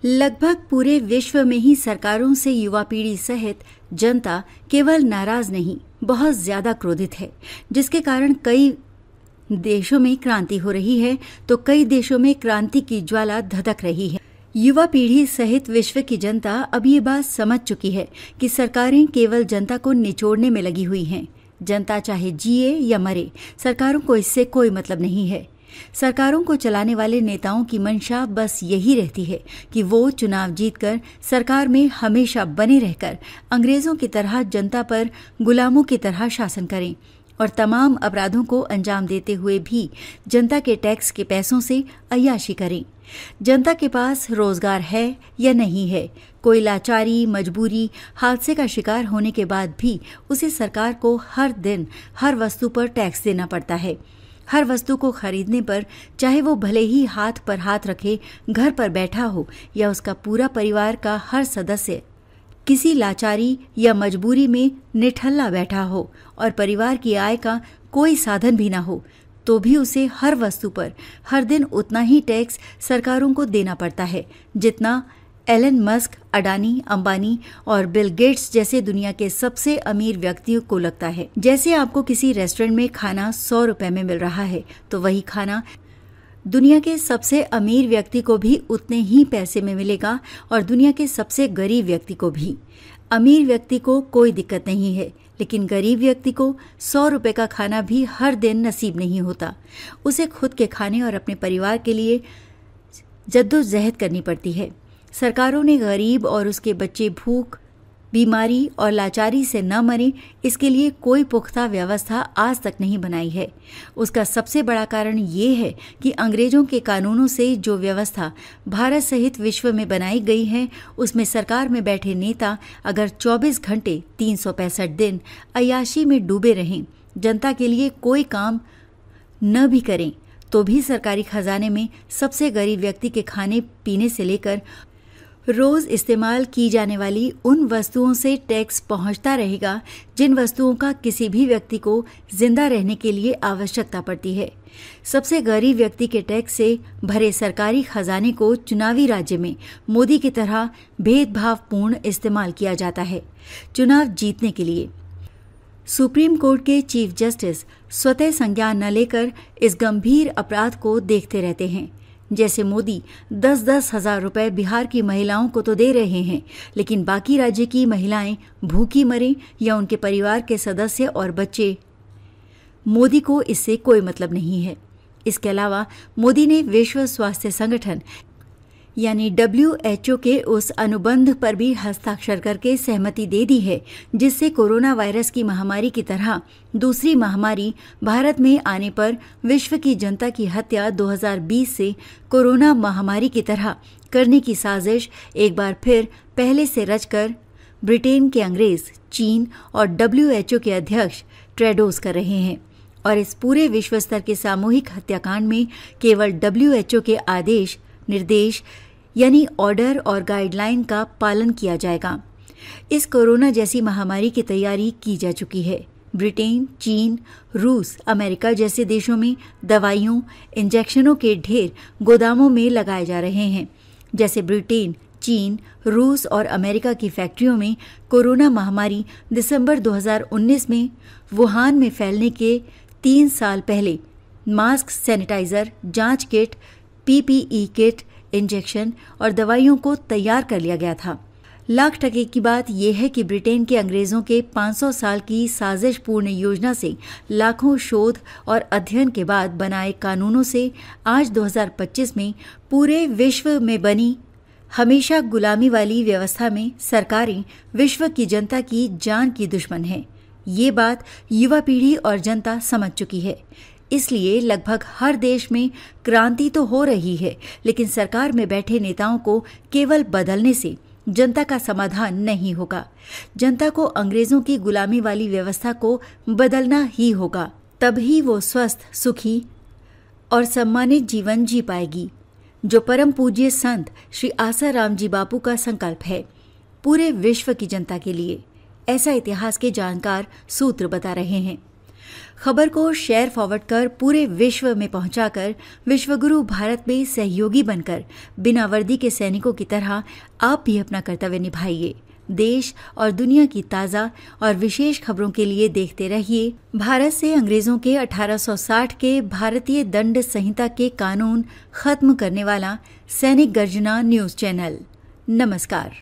लगभग पूरे विश्व में ही सरकारों से युवा पीढ़ी सहित जनता केवल नाराज नहीं, बहुत ज्यादा क्रोधित है, जिसके कारण कई देशों में क्रांति हो रही है तो कई देशों में क्रांति की ज्वाला धधक रही है। युवा पीढ़ी सहित विश्व की जनता अब ये बात समझ चुकी है कि सरकारें केवल जनता को निचोड़ने में लगी हुई हैं। जनता चाहे जिए या मरे, सरकारों को इससे कोई मतलब नहीं है। सरकारों को चलाने वाले नेताओं की मंशा बस यही रहती है कि वो चुनाव जीतकर सरकार में हमेशा बने रहकर अंग्रेजों की तरह जनता पर गुलामों की तरह शासन करें और तमाम अपराधों को अंजाम देते हुए भी जनता के टैक्स के पैसों से अय्याशी करें। जनता के पास रोजगार है या नहीं है, कोई लाचारी, मजबूरी, हादसे का शिकार होने के बाद भी उसे सरकार को हर दिन हर वस्तु पर टैक्स देना पड़ता है। हर वस्तु को खरीदने पर चाहे वो भले ही हाथ पर हाथ रखे घर पर बैठा हो या उसका पूरा परिवार का हर सदस्य किसी लाचारी या मजबूरी में निठल्ला बैठा हो और परिवार की आय का कोई साधन भी ना हो, तो भी उसे हर वस्तु पर हर दिन उतना ही टैक्स सरकारों को देना पड़ता है जितना एलन मस्क, अडानी, अंबानी और बिल गेट्स जैसे दुनिया के सबसे अमीर व्यक्तियों को लगता है। जैसे आपको किसी रेस्टोरेंट में खाना 100 रुपए में मिल रहा है तो वही खाना दुनिया के सबसे अमीर व्यक्ति को भी उतने ही पैसे में मिलेगा और दुनिया के सबसे गरीब व्यक्ति को भी। अमीर व्यक्ति को कोई दिक्कत नहीं है, लेकिन गरीब व्यक्ति को 100 रुपए का खाना भी हर दिन नसीब नहीं होता। उसे खुद के खाने और अपने परिवार के लिए जद्दोजहद करनी पड़ती है। सरकारों ने गरीब और उसके बच्चे भूख, बीमारी और लाचारी से न मरे, इसके लिए कोई पुख्ता व्यवस्था आज तक नहीं बनाई है। उसका सबसे बड़ा कारण ये है कि अंग्रेजों के कानूनों से जो व्यवस्था भारत सहित विश्व में बनाई गई है, उसमें सरकार में बैठे नेता अगर 24 घंटे 365 दिन अय्याशी में डूबे रहें, जनता के लिए कोई काम न भी करें, तो भी सरकारी खजाने में सबसे गरीब व्यक्ति के खाने पीने से लेकर रोज इस्तेमाल की जाने वाली उन वस्तुओं से टैक्स पहुंचता रहेगा जिन वस्तुओं का किसी भी व्यक्ति को जिंदा रहने के लिए आवश्यकता पड़ती है। सबसे गरीब व्यक्ति के टैक्स से भरे सरकारी खजाने को चुनावी राज्य में मोदी की तरह भेदभावपूर्ण इस्तेमाल किया जाता है चुनाव जीतने के लिए। सुप्रीम कोर्ट के चीफ जस्टिस स्वतः संज्ञान न लेकर इस गंभीर अपराध को देखते रहते हैं। जैसे मोदी 10-10 हजार रुपए बिहार की महिलाओं को तो दे रहे हैं, लेकिन बाकी राज्य की महिलाएं भूखी मरें या उनके परिवार के सदस्य और बच्चे, मोदी को इससे कोई मतलब नहीं है। इसके अलावा मोदी ने विश्व स्वास्थ्य संगठन यानी WHO के उस अनुबंध पर भी हस्ताक्षर करके सहमति दे दी है जिससे कोरोना वायरस की महामारी की तरह दूसरी महामारी भारत में आने पर विश्व की जनता की हत्या 2020 से कोरोना महामारी की तरह करने की साजिश एक बार फिर पहले से रचकर ब्रिटेन के अंग्रेज, चीन और WHO के अध्यक्ष ट्रेडोस कर रहे हैं। और इस पूरे विश्व स्तर के सामूहिक हत्याकांड में केवल WHO के आदेश, निर्देश यानी ऑर्डर और गाइडलाइन का पालन किया जाएगा। इस कोरोना जैसी महामारी की तैयारी की जा चुकी है। ब्रिटेन, चीन, रूस, अमेरिका जैसे देशों में दवाइयों, इंजेक्शनों के ढेर गोदामों में लगाए जा रहे हैं। जैसे ब्रिटेन, चीन, रूस और अमेरिका की फैक्ट्रियों में कोरोना महामारी दिसंबर 2019 में वुहान में फैलने के 3 साल पहले मास्क, सैनिटाइजर, जांच किट, PPE किट, इंजेक्शन और दवाइयों को तैयार कर लिया गया था। लाख टके की बात यह है कि ब्रिटेन के अंग्रेजों के 500 साल की साजिशपूर्ण योजना से, लाखों शोध और अध्ययन के बाद बनाए कानूनों से आज 2025 में पूरे विश्व में बनी हमेशा गुलामी वाली व्यवस्था में सरकारें विश्व की जनता की जान की दुश्मन हैं। ये बात युवा पीढ़ी और जनता समझ चुकी है। इसलिए लगभग हर देश में क्रांति तो हो रही है, लेकिन सरकार में बैठे नेताओं को केवल बदलने से जनता का समाधान नहीं होगा। जनता को अंग्रेजों की गुलामी वाली व्यवस्था को बदलना ही होगा, तभी वो स्वस्थ, सुखी और सम्मानित जीवन जी पाएगी, जो परम पूज्य संत श्री आसाराम जी बापू का संकल्प है पूरे विश्व की जनता के लिए। ऐसा इतिहास के जानकार सूत्र बता रहे हैं। खबर को शेयर फॉरवर्ड कर पूरे विश्व में पहुंचाकर विश्वगुरु भारत में सहयोगी बनकर बिना वर्दी के सैनिकों की तरह आप भी अपना कर्तव्य निभाइए। देश और दुनिया की ताज़ा और विशेष खबरों के लिए देखते रहिए भारत से अंग्रेजों के 1860 के भारतीय दंड संहिता के कानून खत्म करने वाला सैनिक गर्जना न्यूज़ चैनल। नमस्कार।